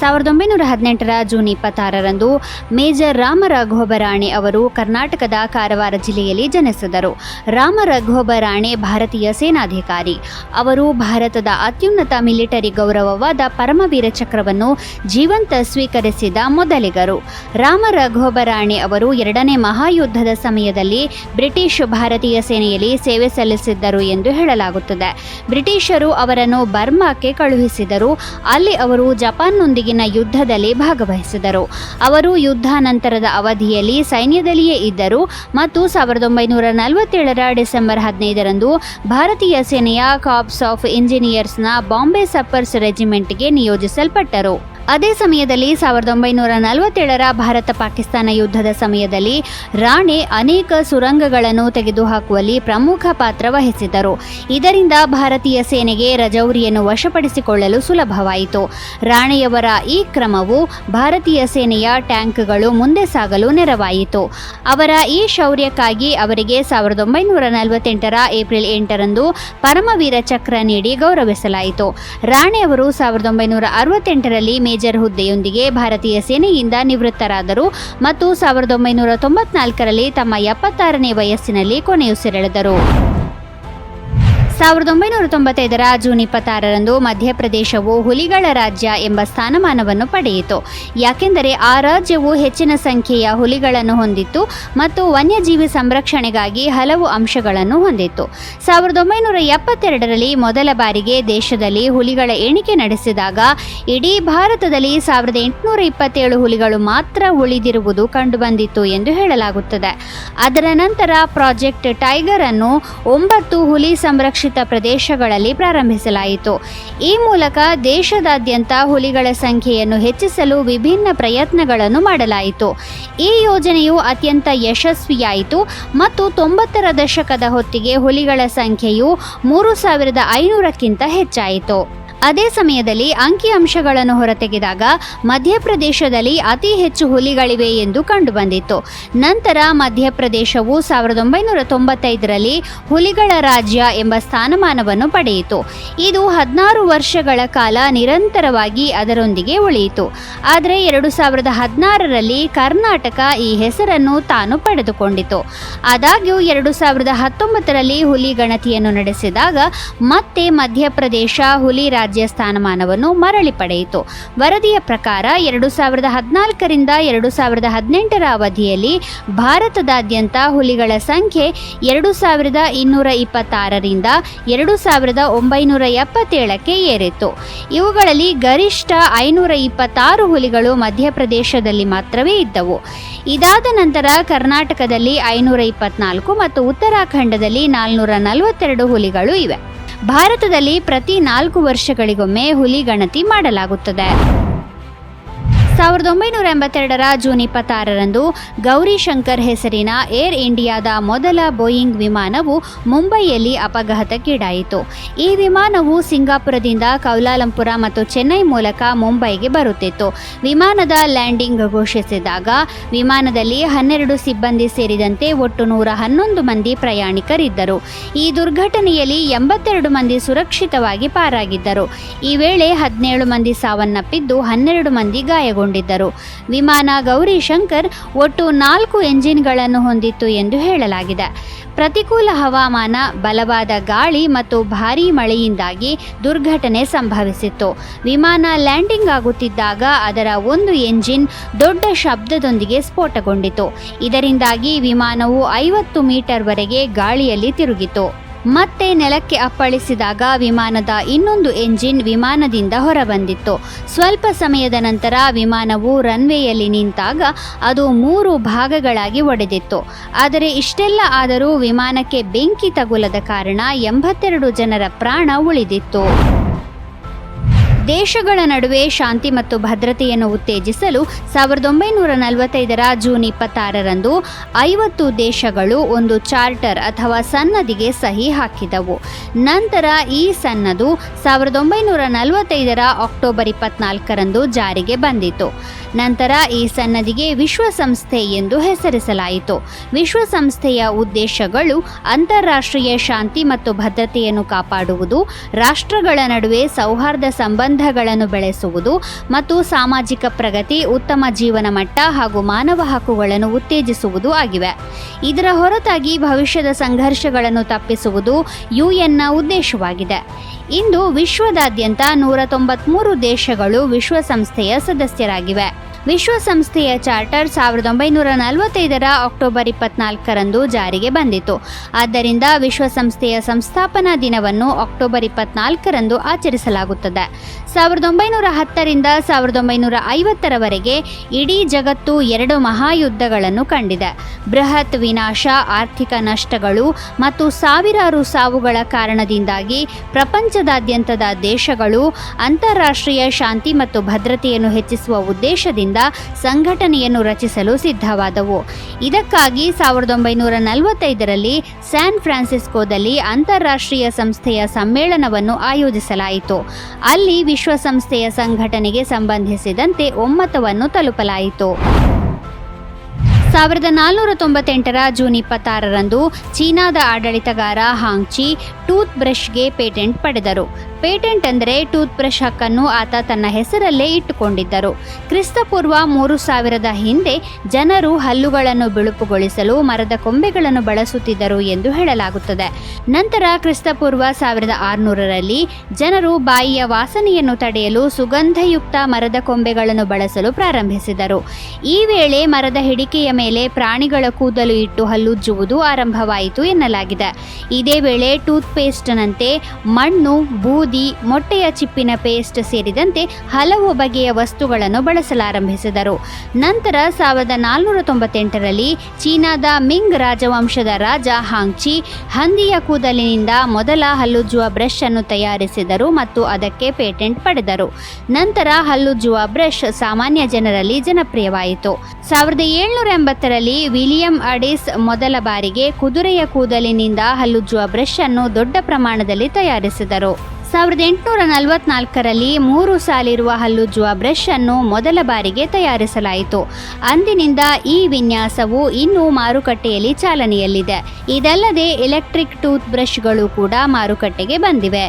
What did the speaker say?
1918 June 26ರಂದು major ರಾಮರಾಘೋಬ Rane ಅವರು ಕರ್ನಾಟಕದ ಕಾರವಾರ ಜಿಲ್ಲೆಯಲ್ಲಿ ಜನಿಸಿದರು. ರಾಮರಾಘೋಬ ರಾಣೆ ಭಾರತೀಯ ಸೇನಾಧಿಕಾರಿ. ಅವರು ಭಾರತದ ಅತ್ಯುನ್ನತ ಮಿಲಿಟರಿ ಗೌರವವಾದ ಪರಮವೀರ ಚಕ್ರವನ್ನು ಜೀವಂತ ಸ್ವೀಕರಿಸಿದ ಮೊದಲಿಗರು. ರಾಮರಾಘೋಬ ರಾಣೆ ಅವರು 2ನೇ ಮಹಾಯುದ್ಧದ ಸಮಯದಲ್ಲಿ ಬ್ರಿಟಿಷ್ ಭಾರತೀಯ ಸೇನೆಯಲ್ಲಿ ಸೇವೆ ಸಲ್ಲಿಸಿದ್ದರು ಎಂದು ಹೇಳಲಾಗುತ್ತದೆ. ಬ್ರಿಟಿಷರು ಅವರನ್ನು ಬರ್ಮಾಕ್ಕೆ ಕಳುಹಿಸಿದರು. ಅಲ್ಲಿ ಅವರು ಜಪಾನ್ನೊಂದಿಗಿನ ಯುದ್ಧದಲ್ಲಿ ಭಾಗವಹಿಸಿದರು. ಅವರು ಯುದ್ಧಾನಂತರದ ಅವಧಿಯಲ್ಲಿ ಸೈನ್ಯದಲ್ಲಿಯೇ ಇದ್ದರು ಮತ್ತು 1947ರ ಡಿಸೆಂಬರ್ 15ರಂದು ಭಾರತೀಯ ಸೇನೆಯ ಕಾರ್ಪ್ಸ್ ಆಫ್ ಇಂಜಿನಿಯರ್ಸ್ನ ಬಾಂಬೆ ಸಪ್ಪರ್ಸ್ ರೆಜಿಮೆಂಟ್ಗೆ ನಿಯೋಜಿಸಲ್ಪಟ್ಟರು. ಅದೇ ಸಮಯದಲ್ಲಿ 1947ರ ಭಾರತ ಪಾಕಿಸ್ತಾನ ಯುದ್ಧದ ಸಮಯದಲ್ಲಿ ರಾಣೆ ಅನೇಕ ಸುರಂಗಗಳನ್ನು ತೆಗೆದುಹಾಕುವಲ್ಲಿ ಪ್ರಮುಖ ಪಾತ್ರ ವಹಿಸಿದರು. ಇದರಿಂದ ಭಾರತೀಯ ಸೇನೆಗೆ ರಜೌರಿಯನ್ನು ವಶಪಡಿಸಿಕೊಳ್ಳಲು ಸುಲಭವಾಯಿತು. ರಾಣೆಯವರ ಈ ಕ್ರಮವು ಭಾರತೀಯ ಸೇನೆಯ ಟ್ಯಾಂಕ್ಗಳು ಮುಂದೆ ಸಾಗಲು ನೆರವಾಯಿತು. ಅವರ ಈ ಶೌರ್ಯಕ್ಕಾಗಿ ಅವರಿಗೆ 1948ರ ಏಪ್ರಿಲ್ 8ರಂದು ಪರಮವೀರ ಚಕ್ರ ನೀಡಿ ಗೌರವಿಸಲಾಯಿತು. ರಾಣೆಯವರು 1968ರಲ್ಲಿ ಮೇಜರ್ ಹುದ್ದೆಯೊಂದಿಗೆ ಭಾರತೀಯ ಸೇನೆಯಿಂದ ನಿವೃತ್ತರಾದರು ಮತ್ತು 1994ರಲ್ಲಿ ತಮ್ಮ 76ನೇ ವಯಸ್ಸಿನಲ್ಲಿ ಕೊನೆಯುಸಿರೆಳೆದರು. 1995ರ ಜೂನ್ 26ರಂದು ಮಧ್ಯಪ್ರದೇಶವು ಹುಲಿಗಳ ರಾಜ್ಯ ಎಂಬ ಸ್ಥಾನಮಾನವನ್ನು ಪಡೆಯಿತು. ಯಾಕೆಂದರೆ ಆ ರಾಜ್ಯವು ಹೆಚ್ಚಿನ ಸಂಖ್ಯೆಯ ಹುಲಿಗಳನ್ನು ಹೊಂದಿತ್ತು ಮತ್ತು ವನ್ಯಜೀವಿ ಸಂರಕ್ಷಣೆಗಾಗಿ ಹಲವು ಅಂಶಗಳನ್ನು ಹೊಂದಿತ್ತು. 1972ರಲ್ಲಿ ಮೊದಲ ಬಾರಿಗೆ ದೇಶದಲ್ಲಿ ಹುಲಿಗಳ ಎಣಿಕೆ ನಡೆಸಿದಾಗ ಇಡೀ ಭಾರತದಲ್ಲಿ 1827 ಹುಲಿಗಳು ಮಾತ್ರ ಉಳಿದಿರುವುದು ಕಂಡುಬಂದಿತ್ತು ಎಂದು ಹೇಳಲಾಗುತ್ತದೆ. ಅದರ ನಂತರ ಪ್ರಾಜೆಕ್ಟ್ ಟೈಗರ್ ಅನ್ನು 9 ಹುಲಿ ಸಂರಕ್ಷಿತ ಪ್ರದೇಶಗಳಲ್ಲಿ ಪ್ರಾರಂಭಿಸಲಾಯಿತು. ಈ ಮೂಲಕ ದೇಶದಾದ್ಯಂತ ಹುಲಿಗಳ ಸಂಖ್ಯೆಯನ್ನು ಹೆಚ್ಚಿಸಲು ವಿಭಿನ್ನ ಪ್ರಯತ್ನಗಳನ್ನು ಮಾಡಲಾಯಿತು. ಈ ಯೋಜನೆಯು ಅತ್ಯಂತ ಯಶಸ್ವಿಯಾಯಿತು ಮತ್ತು 90ರ ದಶಕದ ಹೊತ್ತಿಗೆ ಹುಲಿಗಳ ಸಂಖ್ಯೆಯು 3500ಕ್ಕಿಂತ ಹೆಚ್ಚಾಯಿತು. ಅದೇ ಸಮಯದಲ್ಲಿ ಅಂಕಿಅಂಶಗಳನ್ನು ಹೊರತೆಗೆದಾಗ ಮಧ್ಯಪ್ರದೇಶದಲ್ಲಿ ಅತಿ ಹೆಚ್ಚು ಹುಲಿಗಳಿವೆ ಎಂದು ಕಂಡುಬಂದಿತ್ತು. ನಂತರ ಮಧ್ಯಪ್ರದೇಶವು 1995ರಲ್ಲಿ ಹುಲಿಗಳ ರಾಜ್ಯ ಎಂಬ ಸ್ಥಾನಮಾನವನ್ನು ಪಡೆಯಿತು. ಇದು 16 ವರ್ಷಗಳ ಕಾಲ ನಿರಂತರವಾಗಿ ಅದರೊಂದಿಗೆ ಉಳಿಯಿತು. ಆದರೆ 2016ರಲ್ಲಿ ಕರ್ನಾಟಕ ಈ ಹೆಸರನ್ನು ತಾನು ಪಡೆದುಕೊಂಡಿತು. ಆದಾಗ್ಯೂ 2019ರಲ್ಲಿ ಹುಲಿ ಗಣತಿಯನ್ನು ನಡೆಸಿದಾಗ ಮತ್ತೆ ಮಧ್ಯಪ್ರದೇಶ ಹುಲಿ ರಾಜ್ಯ ಸ್ಥಾನಮಾನವನ್ನು ಮರಳಿ ಪಡೆಯಿತು. ವರದಿಯ ಪ್ರಕಾರ 2014ರಿಂದ 2018ರ ಅವಧಿಯಲ್ಲಿ ಭಾರತದಾದ್ಯಂತ ಹುಲಿಗಳ ಸಂಖ್ಯೆ 2226ರಿಂದ 2977ಕ್ಕೆ ಏರಿತು. ಇವುಗಳಲ್ಲಿ ಗರಿಷ್ಠ 526 ಹುಲಿಗಳು ಮಧ್ಯಪ್ರದೇಶದಲ್ಲಿ ಮಾತ್ರವೇ ಇದ್ದವು. ಇದಾದ ನಂತರ ಕರ್ನಾಟಕದಲ್ಲಿ 524 ಮತ್ತು ಉತ್ತರಾಖಂಡದಲ್ಲಿ 442 ಹುಲಿಗಳು ಇವೆ. ಭಾರತದಲ್ಲಿ ಪ್ರತಿ 4 ವರ್ಷಗಳಿಗೊಮ್ಮೆ ಹುಲಿ ಗಣತಿ ಮಾಡಲಾಗುತ್ತದೆ. 1982ರ ಜೂನ್ 26ರಂದು ಗೌರಿಶಂಕರ್ ಹೆಸರಿನ ಏರ್ ಇಂಡಿಯಾದ ಮೊದಲ ಬೋಯಿಂಗ್ ವಿಮಾನವು ಮುಂಬಯಿಯಲ್ಲಿ ಅಪಘಾತಕ್ಕೀಡಾಯಿತು. ಈ ವಿಮಾನವು ಸಿಂಗಾಪುರದಿಂದ ಕೌಲಾಲಂಪುರ ಮತ್ತು ಚೆನ್ನೈ ಮೂಲಕ ಮುಂಬೈಗೆ ಬರುತ್ತಿತ್ತು. ವಿಮಾನದ ಲ್ಯಾಂಡಿಂಗ್ ಘೋಷಿಸಿದಾಗ ವಿಮಾನದಲ್ಲಿ 12 ಸಿಬ್ಬಂದಿ ಸೇರಿದಂತೆ ಒಟ್ಟು 111 ಮಂದಿ ಪ್ರಯಾಣಿಕರಿದ್ದರು. ಈ ದುರ್ಘಟನೆಯಲ್ಲಿ 82 ಮಂದಿ ಸುರಕ್ಷಿತವಾಗಿ ಪಾರಾಗಿದ್ದರು. ಈ ವೇಳೆ 17 ಮಂದಿ ಸಾವನ್ನಪ್ಪಿದ್ದು 12 ಮಂದಿ ಗಾಯಗೊಂಡಿದ್ದರು. ವಿಮಾನ ಗೌರಿಶಂಕರ್ ಒಟ್ಟು 4 ಎಂಜಿನ್ಗಳನ್ನು ಹೊಂದಿತ್ತು ಎಂದು ಹೇಳಲಾಗಿದೆ. ಪ್ರತಿಕೂಲ ಹವಾಮಾನ, ಬಲವಾದ ಗಾಳಿ ಮತ್ತು ಭಾರೀ ಮಳೆಯಿಂದಾಗಿ ದುರ್ಘಟನೆ ಸಂಭವಿಸಿತ್ತು. ವಿಮಾನ ಲ್ಯಾಂಡಿಂಗ್ ಆಗುತ್ತಿದ್ದಾಗ ಅದರ ಒಂದು ಎಂಜಿನ್ ದೊಡ್ಡ ಶಬ್ದದೊಂದಿಗೆ ಸ್ಫೋಟಗೊಂಡಿತು. ಇದರಿಂದಾಗಿ ವಿಮಾನವು 50 ಮೀಟರ್ವರೆಗೆ ಗಾಳಿಯಲ್ಲಿ ತಿರುಗಿತು. ಮತ್ತೆ ನೆಲಕ್ಕೆ ಅಪ್ಪಳಿಸಿದಾಗ ವಿಮಾನದ ಇನ್ನೊಂದು ಎಂಜಿನ್ ವಿಮಾನದಿಂದ ಹೊರಬಂದಿತ್ತು. ಸ್ವಲ್ಪ ಸಮಯದ ನಂತರ ವಿಮಾನವು ರನ್ವೇಯಲ್ಲಿ ನಿಂತಾಗ ಅದು 3 ಭಾಗಗಳಾಗಿ ಒಡೆದಿತ್ತು. ಆದರೆ ಇಷ್ಟೆಲ್ಲ ಆದರೂ ವಿಮಾನಕ್ಕೆ ಬೆಂಕಿ ತಗುಲದ ಕಾರಣ 82 ಜನರ ಪ್ರಾಣ ಉಳಿದಿತ್ತು. ದೇಶಗಳ ನಡುವೆ ಶಾಂತಿ ಮತ್ತು ಭದ್ರತೆಯನ್ನು ಉತ್ತೇಜಿಸಲು 1945ರ ಜೂನ್ 26ರಂದು 50 ದೇಶಗಳು ಒಂದು ಚಾರ್ಟರ್ ಅಥವಾ ಸನ್ನದಿಗೆ ಸಹಿ ಹಾಕಿದವು. ನಂತರ ಈ ಸನ್ನದು 1945ರ ಅಕ್ಟೋಬರ್ 24ರಂದು ಜಾರಿಗೆ ಬಂದಿತು. ನಂತರ ಈ ಸನ್ನದಿಗೆ ವಿಶ್ವಸಂಸ್ಥೆ ಎಂದು ಹೆಸರಿಸಲಾಯಿತು. ವಿಶ್ವಸಂಸ್ಥೆಯ ಉದ್ದೇಶಗಳು ಅಂತಾರಾಷ್ಟ್ರೀಯ ಶಾಂತಿ ಮತ್ತು ಭದ್ರತೆಯನ್ನು ಕಾಪಾಡುವುದು, ರಾಷ್ಟ್ರಗಳ ನಡುವೆ ಸೌಹಾರ್ದ ಸಂಬಂಧ ಸಂಬಂಧಗಳನ್ನು ಬೆಳೆಸುವುದು ಮತ್ತು ಸಾಮಾಜಿಕ ಪ್ರಗತಿ, ಉತ್ತಮ ಜೀವನ ಮಟ್ಟ ಹಾಗೂ ಮಾನವ ಹಕ್ಕುಗಳನ್ನು ಉತ್ತೇಜಿಸುವುದು ಆಗಿವೆ. ಇದರ ಹೊರತಾಗಿ ಭವಿಷ್ಯದ ಸಂಘರ್ಷಗಳನ್ನು ತಪ್ಪಿಸುವುದು ಯುಎನ್ನ ಉದ್ದೇಶವಾಗಿದೆ. ಇಂದು ವಿಶ್ವದಾದ್ಯಂತ 193 ದೇಶಗಳು ವಿಶ್ವಸಂಸ್ಥೆಯ ಸದಸ್ಯರಾಗಿವೆ. ವಿಶ್ವಸಂಸ್ಥೆಯ ಚಾರ್ಟರ್ 1945 ಅಕ್ಟೋಬರ್ 24 ಜಾರಿಗೆ ಬಂದಿತು. ಆದ್ದರಿಂದ ವಿಶ್ವಸಂಸ್ಥೆಯ ಸಂಸ್ಥಾಪನಾ ದಿನವನ್ನು ಅಕ್ಟೋಬರ್ 24 ಆಚರಿಸಲಾಗುತ್ತದೆ. 1910ರಿಂದ 1950 ಇಡೀ ಜಗತ್ತು 2 ಮಹಾಯುದ್ಧಗಳನ್ನು ಕಂಡಿದೆ. ಬೃಹತ್ ವಿನಾಶ, ಆರ್ಥಿಕ ನಷ್ಟಗಳು ಮತ್ತು ಸಾವಿರಾರು ಸಾವುಗಳ ಕಾರಣದಿಂದಾಗಿ ಪ್ರಪಂಚದಾದ್ಯಂತದ ದೇಶಗಳು ಅಂತಾರಾಷ್ಟ್ರೀಯ ಶಾಂತಿ ಮತ್ತು ಭದ್ರತೆಯನ್ನು ಹೆಚ್ಚಿಸುವ ಉದ್ದೇಶದಿಂದ ಸಂಘಟನೆಯನ್ನು ರಚಿಸಲು ಸಿದ್ಧವಾದವು. ಇದಕ್ಕಾಗಿ 1945ರಲ್ಲಿ ಸ್ಯಾನ್ ಫ್ರಾನ್ಸಿಸ್ಕೋದಲ್ಲಿ ಅಂತಾರಾಷ್ಟ್ರೀಯ ಸಂಸ್ಥೆಯ ಸಮ್ಮೇಳನವನ್ನು ಆಯೋಜಿಸಲಾಯಿತು. ಅಲ್ಲಿ ವಿಶ್ವಸಂಸ್ಥೆಯ ಸಂಘಟನೆಗೆ ಸಂಬಂಧಿಸಿದಂತೆ ಒಮ್ಮತವನ್ನು ತಲುಪಲಾಯಿತು. 1498 ಜೂನ್ 26 ಚೀನಾದ ಆಡಳಿತಗಾರ ಹಾಂಗ್ಚಿ ಟೂತ್ ಬ್ರಷ್ಗೆ ಪೇಟೆಂಟ್ ಪಡೆದರು. ಪೇಟೆಂಟ್ ಅಂದರೆ ಟೂತ್ ಬ್ರಷ್ ಹಕ್ಕನ್ನು ಆತ ತನ್ನ ಹೆಸರಲ್ಲೇ ಇಟ್ಟುಕೊಂಡಿದ್ದರು. ಕ್ರಿಸ್ತಪೂರ್ವ 3000 ಹಿಂದೆ ಜನರು ಹಲ್ಲುಗಳನ್ನು ಬಿಳುಪುಗೊಳಿಸಲು ಮರದ ಕೊಂಬೆಗಳನ್ನು ಬಳಸುತ್ತಿದ್ದರು ಎಂದು ಹೇಳಲಾಗುತ್ತದೆ. ನಂತರ ಕ್ರಿಸ್ತಪೂರ್ವ 1600ರಲ್ಲಿ ಜನರು ಬಾಯಿಯ ವಾಸನೆಯನ್ನು ತಡೆಯಲು ಸುಗಂಧಯುಕ್ತ ಮರದ ಕೊಂಬೆಗಳನ್ನು ಬಳಸಲು ಪ್ರಾರಂಭಿಸಿದರು. ಈ ವೇಳೆ ಮರದ ಹಿಡಿಕೆಯ ಮೇಲೆ ಪ್ರಾಣಿಗಳ ಕೂದಲು ಇಟ್ಟು ಹಲ್ಲುಜ್ಜುವುದು ಆರಂಭವಾಯಿತು ಎನ್ನಲಾಗಿದೆ. ಇದೇ ವೇಳೆ ಟೂತ್ ಪೇಸ್ಟ್ನಂತೆ ಮಣ್ಣು, ಬೂದಿ, ಮೊಟ್ಟೆಯ ಚಿಪ್ಪಿನ ಪೇಸ್ಟ್ ಸೇರಿದಂತೆ ಹಲವು ಬಗೆಯ ವಸ್ತುಗಳನ್ನು ಬಳಸಲಾರಂಭಿಸಿದರು. ನಂತರ 1498ರಲ್ಲಿ ಚೀನಾದ ಮಿಂಗ್ ರಾಜವಂಶದ ರಾಜ ಹಾಂಗ್ಚಿ ಹಂದಿಯ ಕೂದಲಿನಿಂದ ಮೊದಲ ಹಲ್ಲುಜ್ಜುವ ಬ್ರಷ್ ಅನ್ನು ತಯಾರಿಸಿದರು ಮತ್ತು ಅದಕ್ಕೆ ಪೇಟೆಂಟ್ ಪಡೆದರು. ನಂತರ ಹಲ್ಲುಜ್ಜುವ ಬ್ರಷ್ ಸಾಮಾನ್ಯ ಜನರಲ್ಲಿ ಜನಪ್ರಿಯವಾಯಿತು. 1780ರಲ್ಲಿ ವಿಲಿಯಂ ಅಡಿಸ್ ಮೊದಲ ಬಾರಿಗೆ ಕುದುರೆಯ ಕೂದಲಿನಿಂದ ಹಲ್ಲುಜ್ಜುವ ಬ್ರಷ್ ಅನ್ನು ದೊಡ್ಡ ಪ್ರಮಾಣದಲ್ಲಿ ತಯಾರಿಸಿದರು. 1844ರಲ್ಲಿ 3 ಸಾಲಿರುವ ಹಲ್ಲುಜ್ಜುವ ಬ್ರಷ್ ಅನ್ನು ಮೊದಲ ಬಾರಿಗೆ ತಯಾರಿಸಲಾಯಿತು. ಅಂದಿನಿಂದ ಈ ವಿನ್ಯಾಸವು ಇನ್ನೂ ಮಾರುಕಟ್ಟೆಯಲ್ಲಿ ಚಾಲನೆಯಲ್ಲಿದೆ. ಇದಲ್ಲದೆ ಎಲೆಕ್ಟ್ರಿಕ್ ಟೂತ್ ಬ್ರಷ್ಗಳು ಕೂಡ ಮಾರುಕಟ್ಟೆಗೆ ಬಂದಿವೆ.